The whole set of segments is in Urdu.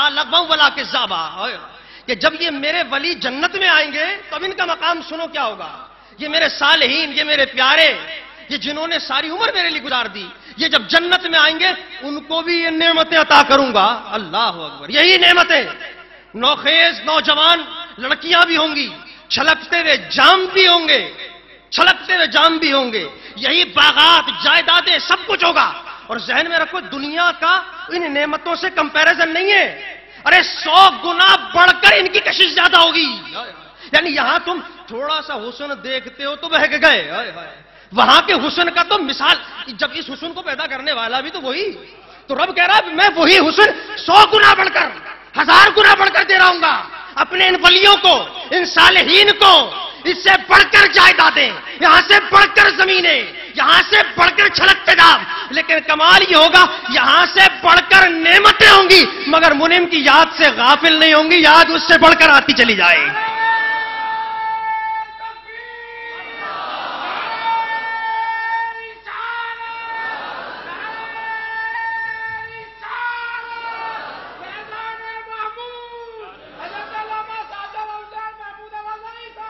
لغوا ولا کذابا، کہ جب یہ میرے ولی جنت میں آئیں گے تو اب ان کا مقام سنو کیا ہوگا. یہ میرے صالحین، یہ میرے پیارے، یہ جنہوں نے ساری عمر میرے لیے گزار دی، یہ جب جنت میں آئیں گے ان کو بھی یہ نعمتیں عطا کروں گا. اللہ اکبر. یہی نعمتیں، نوخیز نوجوان لڑکیاں بھی ہوں گی، چھلکتے ہوئے جام بھی ہوں گے، چھلکتے ہوئے جام بھی ہوں گے، یہی باغات جائیدادیں سب کچھ ہوگا. اور ذہن میں رکھو دنیا کا ان نعمتوں سے کمپیریزن نہیں ہے، ارے 100 گنا بڑھ کر ان کی کشش زیادہ ہوگی. یعنی یہاں تم تھوڑا سا حسن دیکھتے ہو تو بہک گئے، وہاں کے حسن کا تو مثال، جب اس حسن کو پیدا کرنے والا بھی تو وہی، تو رب کہہ رہا میں وہی حسن 100 گنا بڑھ کر 1000 گنا بڑھ کر دے رہا ہوں گا اپنے ان ولیوں کو، ان صالحین کو. اس سے بڑھ کر جائیدادیں، یہاں سے بڑھ کر زمینیں، یہاں سے بڑھ کر چھلکتے دام. لیکن کمال یہ ہوگا یہاں سے بڑھ کر نعمتیں ہوں گی مگر منعم کی یاد سے غافل نہیں ہوں گی، یاد اس سے بڑھ کر آتی چلی جائے.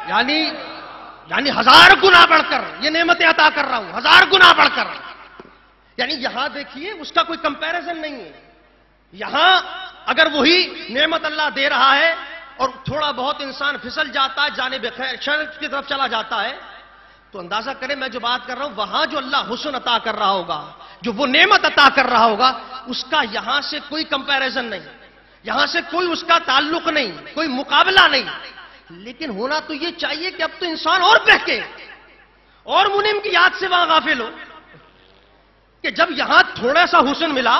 یعنی 1000 گنا بڑھ کر یہ نعمتیں عطا کر رہا ہوں، 1000 گنا بڑھ کر. یعنی یہاں دیکھیے اس کا کوئی کمپیریزن نہیں ہے. یہاں اگر وہی نعمت اللہ دے رہا ہے اور تھوڑا بہت انسان پھسل جاتا ہے، جانب خیر شر کی طرف چلا جاتا ہے، تو اندازہ کریں میں جو بات کر رہا ہوں وہاں جو اللہ حسن عطا کر رہا ہوگا، جو وہ نعمت عطا کر رہا ہوگا، اس کا یہاں سے کوئی کمپیریزن نہیں، یہاں سے کوئی اس کا تعلق نہیں، کوئی مقابلہ نہیں. لیکن ہونا تو یہ چاہیے کہ اب تو انسان اور بہکے اور منعم کی یاد سے وہاں غافل ہو، کہ جب یہاں تھوڑا سا حسن ملا،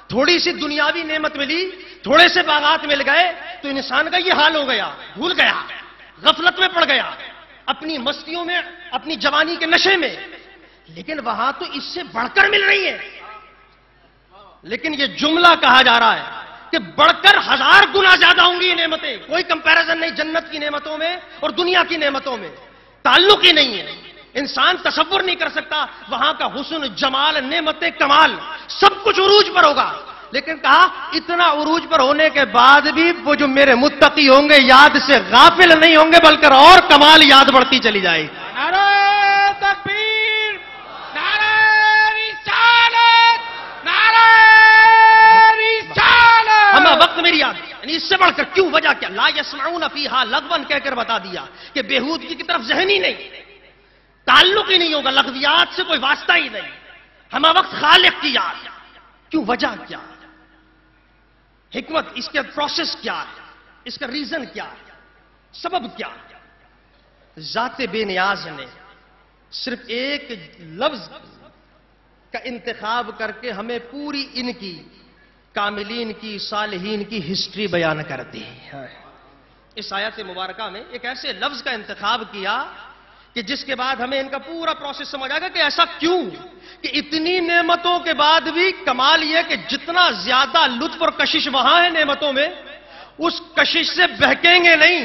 تھوڑی سی دنیاوی نعمت ملی، تھوڑے سے باغات مل گئے، تو انسان کا یہ حال ہو گیا، بھول گیا، غفلت میں پڑ گیا، اپنی مستیوں میں، اپنی جوانی کے نشے میں. لیکن وہاں تو اس سے بڑھ کر مل رہی ہے. لیکن یہ جملہ کہا جا رہا ہے کہ بڑھ کر 1000 گنا زیادہ ہوں گی یہ نعمتیں، کوئی کمپیریزن نہیں جنت کی نعمتوں میں اور دنیا کی نعمتوں میں، تعلق ہی نہیں ہے. انسان تصور نہیں کر سکتا وہاں کا حسن، جمال، نعمتیں، کمال سب کچھ عروج پر ہوگا. لیکن کہا اتنا عروج پر ہونے کے بعد بھی وہ جو میرے متقی ہوں گے یاد سے غافل نہیں ہوں گے بلکہ اور کمال یاد بڑھتی چلی جائے. نعرہ تکبیر، نعرہ رسالت، نعرہ رسالت. ہمیں وقت میری یاد، یعنی اس سے بڑھ کر کیوں، وجہ کیا؟ لا یسمعون فیہا لغوا کہہ کر بتا دیا کہ بےہودگی کی طرف ذہن ہی نہیں، تعلق ہی نہیں ہوگا، لغویات سے کوئی واسطہ ہی نہیں. ہمیں وقت خالق کی یاد. کیوں؟ وجہ کیا، حکمت، اس کے پروسیس کیا ہے، اس کا ریزن کیا ہے، سبب کیا ہے؟ ذات بے نیاز نے صرف ایک لفظ کا انتخاب کر کے ہمیں پوری ان کی کاملین کی، صالحین کی ہسٹری بیان کر دی. اس آیت مبارکہ میں ایک ایسے لفظ کا انتخاب کیا کہ جس کے بعد ہمیں ان کا پورا پروسیس سمجھ آئے گا کہ ایسا کیوں کہ اتنی نعمتوں کے بعد بھی کمال یہ کہ جتنا زیادہ لطف اور کشش وہاں ہے نعمتوں میں، اس کشش سے بہکیں گے نہیں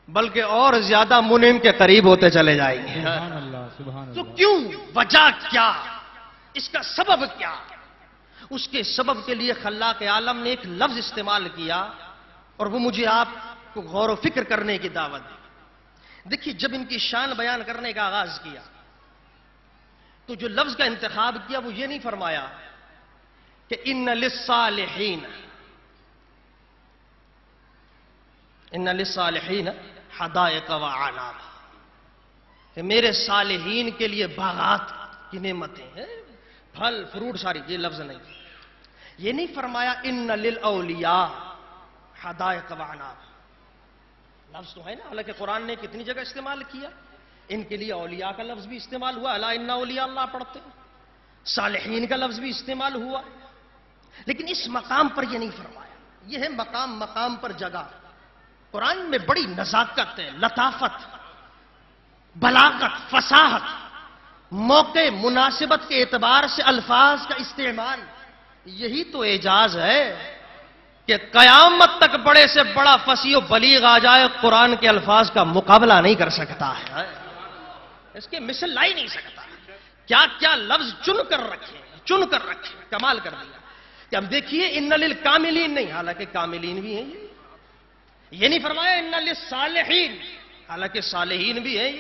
بلکہ اور زیادہ منعم کے قریب ہوتے چلے جائیں گے. سبحان اللہ، سبحان اللہ. تو کیوں، وجہ کیا، اس کا سبب کیا؟ اس کے سبب کے لیے خلاق عالم نے ایک لفظ استعمال کیا اور وہ مجھے آپ کو غور و فکر کرنے کی دعوت دی. دیکھیے جب ان کی شان بیان کرنے کا آغاز کیا تو جو لفظ کا انتخاب کیا وہ یہ نہیں فرمایا کہ ان للصالحین حدائق وعناب، کہ میرے صالحین کے لیے باغات کی نعمتیں ہیں، پھل فروٹ ساری. یہ لفظ نہیں، یہ نہیں فرمایا ان للاولیاء حدائق وعناب. لفظ تو ہے نا، حالانکہ قرآن نے کتنی جگہ استعمال کیا. ان کے لیے اولیاء کا لفظ بھی استعمال ہوا، الا ان اولیاء اللہ پڑھتے ہیں، صالحین کا لفظ بھی استعمال ہوا. لیکن اس مقام پر یہ نہیں فرمایا. یہ ہے مقام پر جگہ. قرآن میں بڑی نزاکت ہے، لطافت، بلاغت، فصاحت، موقع مناسبت کے اعتبار سے الفاظ کا استعمال. یہی تو اعجاز ہے کہ قیامت تک بڑے سے بڑا فصیح و بلیغ آ جائے قرآن کے الفاظ کا مقابلہ نہیں کر سکتا ہے، اس کے مثل لا ہی نہیں سکتا. کیا کیا لفظ چن کر رکھے، کمال کر دیا. کہ اب دیکھیے ان للکاملین نہیں، حالانکہ کاملین بھی ہیں یہ نہیں فرمایا ان للصالحین، حالانکہ صالحین بھی ہیں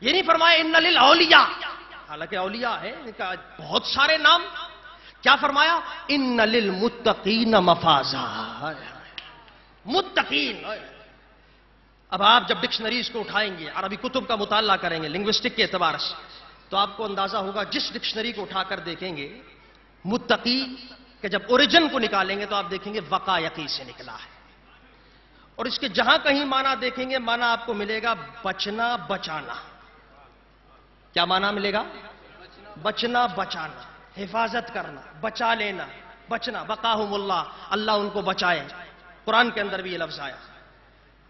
یہ نہیں فرمایا ان للاولیاء، حالانکہ اولیاء ہے، ان کا بہت سارے نام. کیا فرمایا؟ ان للمتقین مفازا، متقین. اب آپ جب ڈکشنریز کو اٹھائیں گے، عربی کتب کا مطالعہ کریں گے لنگوسٹک کے اعتبار سے، تو آپ کو اندازہ ہوگا جس ڈکشنری کو اٹھا کر دیکھیں گے متقی کہ جب اوریجن کو نکالیں گے تو آپ دیکھیں گے وقایقی سے نکلا ہے. اور اس کے جہاں کہیں معنی دیکھیں گے، معنی آپ کو ملے گا بچنا بچانا. کیا معنی ملے گا؟ بچنا بچانا، حفاظت کرنا، بچا لینا، بچنا. وقاہم اللہ، اللہ ان کو بچائے. قرآن کے اندر بھی یہ لفظ آیا.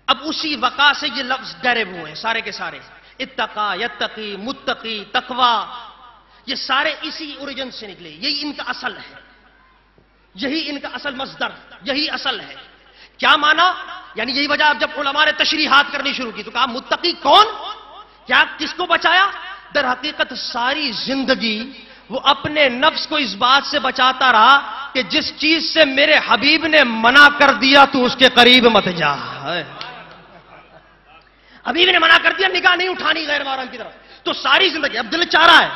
اب اسی وقا سے یہ لفظ ڈیرائیو ہوئے سارے کے سارے. اتقا، یتقی، متقی، تقوا، یہ سارے اسی اوریجن سے نکلے. یہی ان کا اصل ہے، یہی ان کا اصل مصدر، یہی اصل ہے. کیا معنی؟ یعنی یہی وجہ اب جب علماء نے تشریحات کرنی شروع کی تو کہا متقی کون؟ کیا کس کو بچایا؟ در حقیقت ساری زندگی وہ اپنے نفس کو اس بات سے بچاتا رہا کہ جس چیز سے میرے حبیب نے منع کر دیا تو اس کے قریب مت جا. حبیب نے منع کر دیا، نگاہ نہیں اٹھانی غیر محرم کی طرف، تو ساری زندگی، اب دل چاہ رہا ہے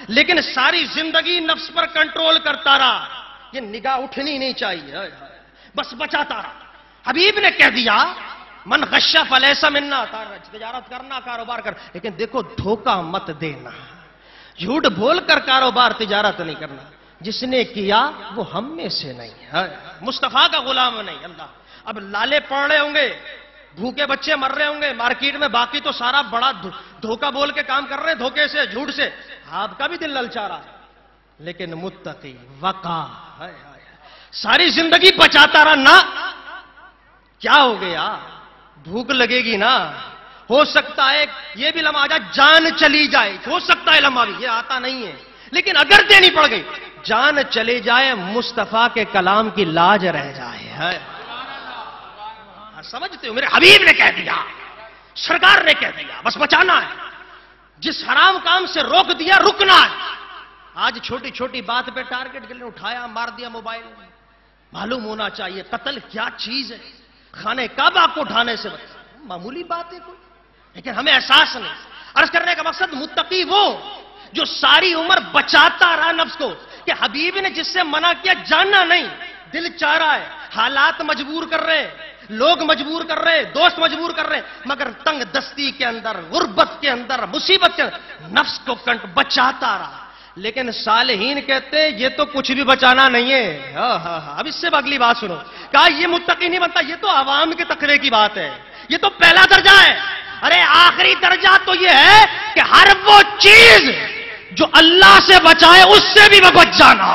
لیکن ساری زندگی نفس پر کنٹرول کرتا رہا، یہ نگاہ اٹھنی نہیں چاہیے، بس بچاتا رہا. حبیب نے کہہ دیا من غش فلیس منا، تجارت کرنا، کاروبار کر، لیکن دیکھو دھوکہ مت دینا، جھوٹ بول کر کاروبار تجارت نہیں کرنا. جس نے کیا وہ ہم میں سے نہیں ہے، مصطفیٰ کا غلام نہیں. اللہ اب لالے پڑ رہے ہوں گے، بھوکے بچے مر رہے ہوں گے مارکیٹ میں، باقی تو سارا بڑا دھوکہ بول کے کام کر رہے ہیں، دھوکے سے، جھوٹ سے. آپ کا بھی دل للچا رہا ہے، لیکن متقی وقا ساری زندگی بچاتا رہا. نہ کیا ہو گیا؟ بھوک لگے گی نا، ہو سکتا ہے یہ بھی لمحہ آ جائے، جان چلی جائے، ہو سکتا ہے لمحہ بھی، یہ آتا نہیں ہے، لیکن اگر دینی پڑ گئی جان چلے جائے، مصطفیٰ کے کلام کی لاج رہ جائے. سمجھتے ہو؟ میرے حبیب نے کہہ دیا، سرکار نے کہہ دیا، بس بچانا ہے. جس حرام کام سے روک دیا رکنا ہے. آج چھوٹی چھوٹی بات پہ ٹارگٹ کے لیے اٹھایا، مار دیا موبائل. معلوم ہونا چاہیے قتل کیا چیز ہے. خانہ کعبہ کو اٹھانے سے معمولی بات ہے کوئی، لیکن ہمیں احساس نہیں. عرض کرنے کا مقصد متقی وہ جو ساری عمر بچاتا رہا نفس کو، کہ حبیب نے جس سے منع کیا جاننا نہیں، دل چاہ رہا ہے، حالات مجبور کر رہے، لوگ مجبور کر رہے، دوست مجبور کر رہے، مگر تنگ دستی کے اندر، غربت کے اندر، مصیبت کے اندر نفس کو بچاتا رہا. لیکن صالحین کہتے ہیں یہ تو کچھ بھی بچانا نہیں ہے. اب اس سے اگلی بات سنو. کہا یہ متقی نہیں بنتا، یہ تو عوام کے تقوی کی بات ہے، یہ تو پہلا درجہ ہے. ارے آخری درجہ تو یہ ہے کہ ہر وہ چیز جو اللہ سے بچائے اس سے بھی بچ جانا.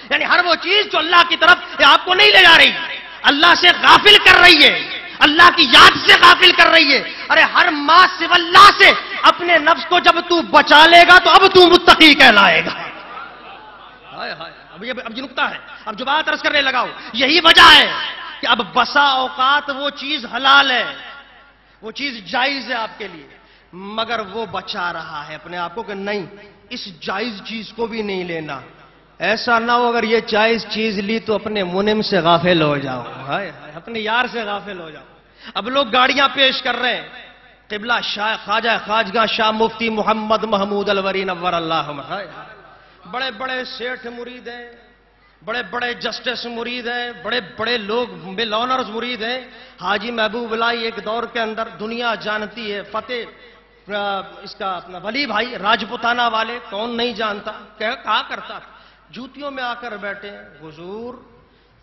یعنی ہر وہ چیز جو اللہ کی طرف آپ کو نہیں لے جا رہی، اللہ سے غافل کر رہی ہے، اللہ کی یاد سے غافل کر رہی ہے. ارے ہر ما سوى اللہ سے اپنے نفس کو جب تو بچا لے گا تو اب تو متقی کہلائے گا. اب یہ نکتہ ہے. اب جو بات عرض کرنے لگا ہوں، یہی وجہ ہے کہ اب بسا اوقات وہ چیز حلال ہے، وہ چیز جائز ہے آپ کے لیے، مگر وہ بچا رہا ہے اپنے آپ کو کہ نہیں اس جائز چیز کو بھی نہیں لینا. ایسا نہ ہو اگر یہ جائز چیز لی تو اپنے منعم سے غافل ہو جاؤ، اپنے یار سے غافل ہو جاؤ. اب لوگ گاڑیاں پیش کر رہے ہیں، قبلہ شاہ خواجہ خواجگاہ شاہ مفتی محمد محمود الوری نور اللہ. بڑے بڑے سیٹھ مرید ہیں، بڑے بڑے جسٹس مرید ہیں، بڑے بڑے لوگ مل آنرز مرید ہیں. حاجی محبوب اللہ ایک دور کے اندر دنیا جانتی ہے، فتح اس کا اپنا ولی بھائی راجپوتانہ والے، کون نہیں جانتا، کہا کرتا تھا. جوتیوں میں آ کر بیٹھے ہیں، حضور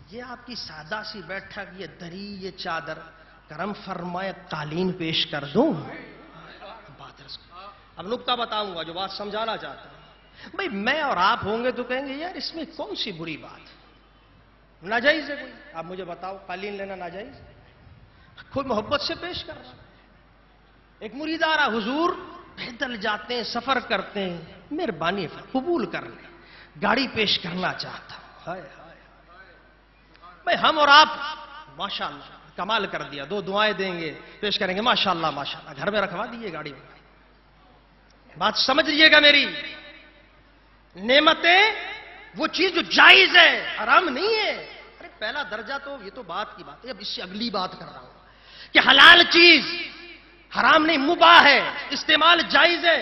یہ آپ کی سادہ سی بیٹھک، یہ دری، یہ چادر، کرم فرمائے قالین پیش کر دوں. اب نکتہ بتاؤں گا جو بات سمجھانا چاہتا ہوں. بھئی میں اور آپ ہوں گے تو کہیں گے یار اس میں کون سی بری بات، ناجائز ہے کوئی؟ آپ مجھے بتاؤ قالین لینا ناجائز؟ کوئی محبت سے پیش کر رہا. ایک مرید آ رہا، حضور پیدل جاتے ہیں، سفر کرتے ہیں، مہربانی قبول کر لیں، گاڑی پیش کرنا چاہتا ہوں. بھئی ہم اور آپ ماشاءاللہ کمال کر دیا، دو دعائیں دیں گے، پیش کریں گے، ماشاءاللہ ماشاءاللہ، گھر میں رکھوا دیئے گاڑی میں. بات سمجھ لیجیے گا میری. نعمتیں وہ چیز جو جائز ہے حرام نہیں ہے. ارے پہلا درجہ تو یہ تو بات کی بات ہے. اب اس سے اگلی بات کر رہا ہوں کہ حلال چیز حرام نہیں، مباح ہے، استعمال جائز ہے،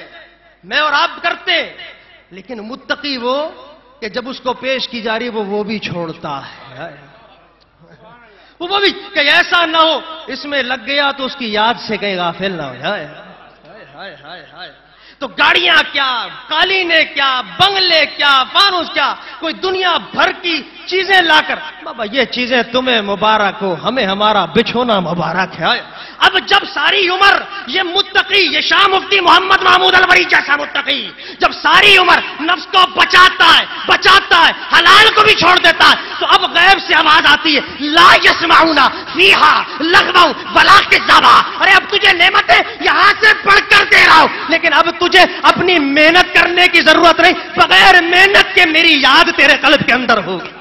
میں اور آپ کرتے. لیکن متقی وہ کہ جب اس کو پیش کی جا رہی وہ بھی چھوڑتا ہے. وہ بھی کہ ایسا نہ ہو اس میں لگ گیا تو اس کی یاد سے کہیں غافل نہ ہو جائے. تو گاڑیاں کیا، قالینیں کیا، بنگلے کیا، فانوس کیا، کوئی دنیا بھر کی چیزیں لا کر بابا یہ چیزیں تمہیں مبارک ہو، ہمیں ہمارا بچھونا مبارک ہے. اب جب ساری عمر یہ متقی، یہ شاہ مفتی محمد محمود الوری جیسا متقی جب ساری عمر نفس کو بچاتا ہے، حلال کو بھی چھوڑ دیتا ہے، تو اب غیب سے آواز آتی ہے لا یسمعون فیہا لغوا ولا کذابا. ارے اب تجھے نعمتیں یہاں سے پڑھ کر دے رہا ہوں، لیکن اب تجھے اپنی محنت کرنے کی ضرورت نہیں، بغیر محنت کے میری یاد تیرے قلب کے اندر ہوگی.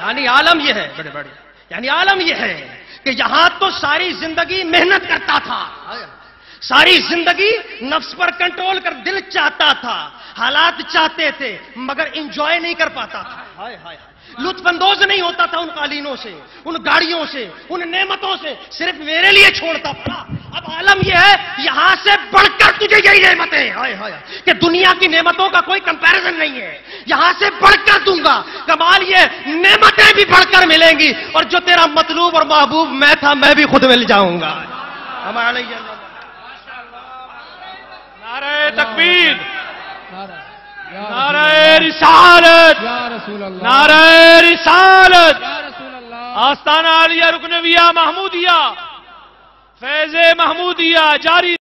یعنی عالم یہ ہے بڑے بڑے، یعنی عالم یہ ہے کہ یہاں تو ساری زندگی محنت کرتا تھا، ساری زندگی نفس پر کنٹرول کر، دل چاہتا تھا، حالات چاہتے تھے، مگر انجوائے نہیں کر پاتا تھا، لطف اندوز نہیں ہوتا تھا ان قالینوں سے، ان گاڑیوں سے، ان نعمتوں سے، صرف میرے لیے چھوڑتا تھا. اب عالم یہ ہے یہاں سے بڑھ کر تجھے یہی نعمتیں کہ دنیا کی نعمتوں کا کوئی کمپیریزن نہیں ہے، یہاں سے بڑھ کر دوں گا. کمال یہ نعمتیں بھی بڑھ کر ملیں گی، اور جو تیرا مطلوب اور محبوب میں تھا میں بھی خود مل جاؤں گا. نعرہ تکبیر، نعرہ رسالت، نعرہ رسالت، آستانہ عالیہ رکنویہ محمودیہ، فیض محمودیہ جاری